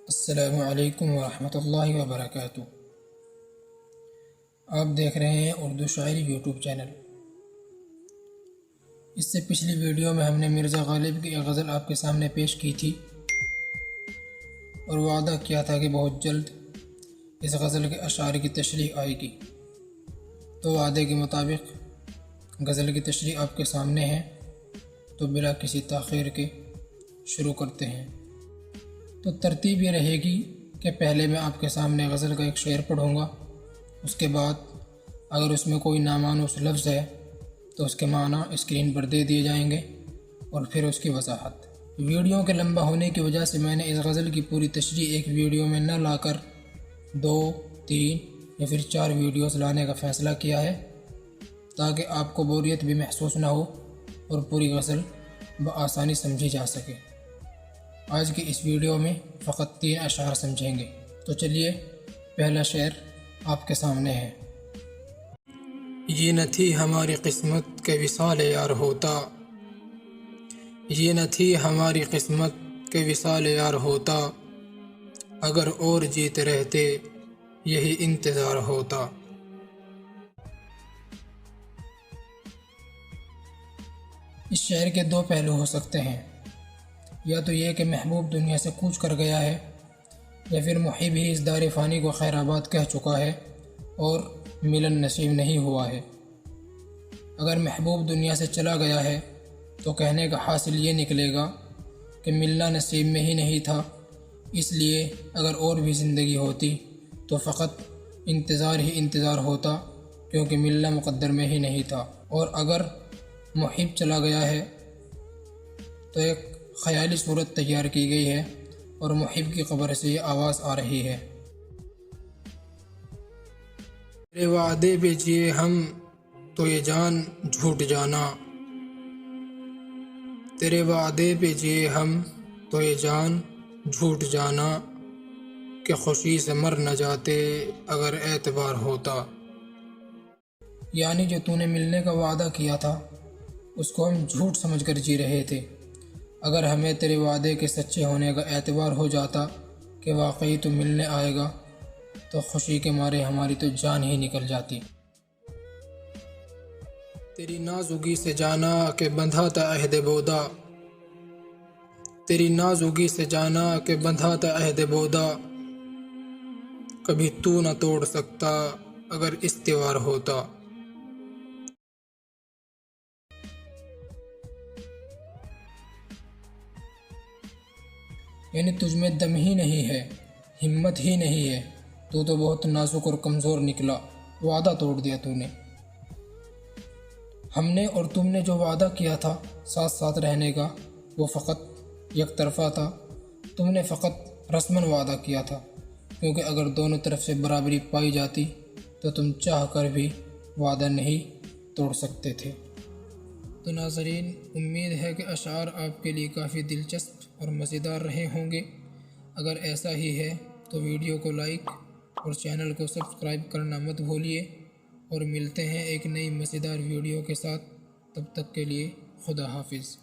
السلام علیکم ورحمۃ اللہ وبرکاتہ۔ آپ دیکھ رہے ہیں اردو شاعری یوٹیوب چینل۔ اس سے پچھلی ویڈیو میں ہم نے مرزا غالب کی ایک غزل آپ کے سامنے پیش کی تھی اور وعدہ کیا تھا کہ بہت جلد اس غزل کے اشعار کی تشریح آئے گی۔ تو وعدے کے مطابق غزل کی تشریح آپ کے سامنے ہے، تو بلا کسی تاخیر کے شروع کرتے ہیں۔ تو ترتیب یہ رہے گی کہ پہلے میں آپ کے سامنے غزل کا ایک شعر پڑھوں گا، اس کے بعد اگر اس میں کوئی نامانوس لفظ ہے تو اس کے معنی اسکرین پر دے دیے جائیں گے اور پھر اس کی وضاحت۔ ویڈیو کے لمبا ہونے کی وجہ سے میں نے اس غزل کی پوری تشریح ایک ویڈیو میں نہ لا کر 2، 3 یا پھر 4 ویڈیوز لانے کا فیصلہ کیا ہے، تاکہ آپ کو بوریت بھی محسوس نہ ہو اور پوری غزل بآسانی سمجھی جا سکے۔ آج کی اس ویڈیو میں فقط 3 اشعار سمجھیں گے۔ تو چلیے پہلا شعر آپ کے سامنے ہے۔ یہ نہ تھی ہماری قسمت کہ وصال یار ہوتا، یہ نہ تھی ہماری قسمت کہ وصال یار ہوتا، اگر اور جیتے رہتے یہی انتظار ہوتا۔ اس شعر کے 2 پہلو ہو سکتے ہیں، یا تو یہ کہ محبوب دنیا سے کوچ کر گیا ہے، یا پھر محب ہی اس دار فانی کو خیر آباد کہہ چکا ہے اور ملن نصیب نہیں ہوا ہے۔ اگر محبوب دنیا سے چلا گیا ہے تو کہنے کا حاصل یہ نکلے گا کہ ملنا نصیب میں ہی نہیں تھا، اس لیے اگر اور بھی زندگی ہوتی تو فقط انتظار ہی انتظار ہوتا، کیونکہ ملنا مقدر میں ہی نہیں تھا۔ اور اگر محب چلا گیا ہے تو ایک خیالی صورت تیار کی گئی ہے اور محب کی قبر سے یہ آواز آ رہی ہے۔ تیرے وعدے پہ جیے ہم تو یہ جان جھوٹ جانا، تیرے وعدے پہ جیے ہم تو یہ جان جھوٹ جانا، کہ خوشی سے مر نہ جاتے اگر اعتبار ہوتا۔ یعنی جو تو نے ملنے کا وعدہ کیا تھا اس کو ہم جھوٹ سمجھ کر جی رہے تھے، اگر ہمیں تیرے وعدے کے سچے ہونے کا اعتبار ہو جاتا کہ واقعی تو ملنے آئے گا تو خوشی کے مارے ہماری تو جان ہی نکل جاتی۔ تیری نازکی سے جانا کہ بندھا تھا عہد بودا، تیری نازکی سے جانا کہ بندھا تھا عہد بودا، کبھی تو نہ توڑ سکتا اگر استوار ہوتا۔ یعنی تجھ میں دم ہی نہیں ہے، ہمت ہی نہیں ہے، تو بہت نازک اور کمزور نکلا، وعدہ توڑ دیا تو نے۔ ہم نے اور تم نے جو وعدہ کیا تھا ساتھ ساتھ رہنے کا وہ فقط یک طرفہ تھا، تم نے فقط رسماً وعدہ کیا تھا، کیونکہ اگر دونوں طرف سے برابری پائی جاتی تو تم چاہ کر بھی وعدہ نہیں توڑ سکتے تھے۔ تو ناظرین، امید ہے کہ اشعار آپ کے لیے کافی دلچسپ اور مزیدار رہے ہوں گے۔ اگر ایسا ہی ہے تو ویڈیو کو لائک اور چینل کو سبسکرائب کرنا مت بھولیے، اور ملتے ہیں ایک نئی مزیدار ویڈیو کے ساتھ۔ تب تک کے لیے خدا حافظ۔